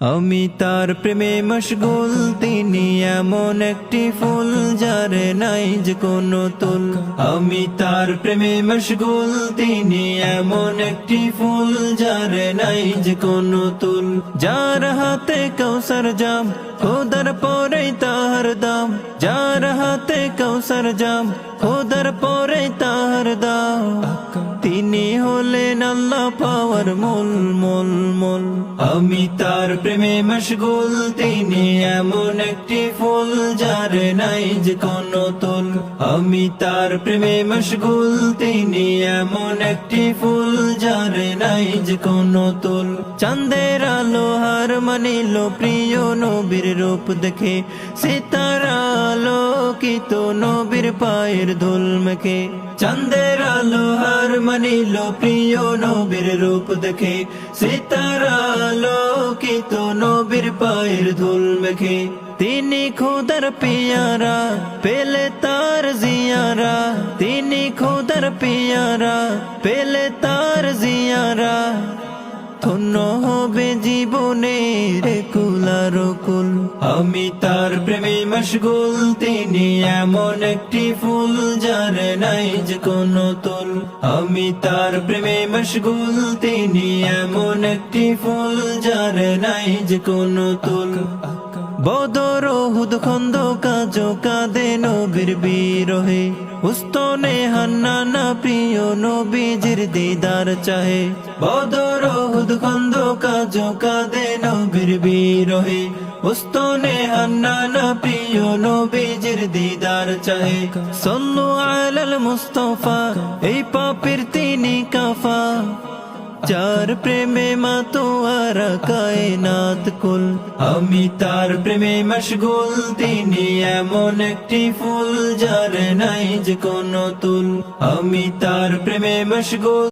আমি তার প্রেমে মশগুল, তিনি এমন একটি ফুল যার নাই যে কোনো তুল। আমি তার প্রেমে মশগুল, তিনি এমন একটি ফুল যার নাই যে কোনো তুল। যার হাতে কৌসর জাম, খোদার পরে তাহার দাম। যার হাতে কৌসর জাম, খোদার পরে তাহার দাম। তিনি হলেন আল্লাহ পাওয়ার মূল মূল মূল। আমি তার প্রেমে মশগুল, তিনি এমন একটি ফুল যার নাই যে কোনো তুল। আমি তার প্রেমে মশগুল, তিনি এমন একটি ফুল যার নাই যে কোনো তুল। চাঁদের আলো হার মানিল প্রিয় নবীর রূপ দেখে, সিতারা আলোকিত নবীর পায়ের ধুল মেখে। চাঁদের আলো হার মানিল প্রিয় নবীর রূপ দেখে, সিতারা আলোকিত নবীর পায়ের ধুল মেখে। তিনি খোদার পিয়ারা, পেলে তার জিয়ারা। তিনি খোদার পিয়ারা, পেলে তার জিয়ারা। ধন্য হবে জীবনের কুলার কুল। আমি তার প্রেমে মশগুল, তিনি এমন একটি ফুল যার নাই যে কোনো তুল। আমি তার প্রেমে মশগুল, তিনি এমন একটি ফুল যার নাই যে কোনো তুল। বদর উহুদ খন্দক আজ কাঁদে নবীর বিরহে, উস্তনে হান্নানা প্রিয় নবীজির দিদার চাহে। বদর উহুদ খন্দক আজ কাঁদে নবীর বিরহে, উস্তনে হান্নানা প্রিয় নবীজির দিদার চাহে। সাল্লু আলাল মুস্তাফা, এই পাপীর তিনি কাফা। যার প্রেমে মাতোয়ারা কায়নাত কুল। আমি তার প্রেমে মশগুল, তিনি এমন একটি ফুল যার নাই যে কোনো তুল। আমি তার প্রেমে মশগুল।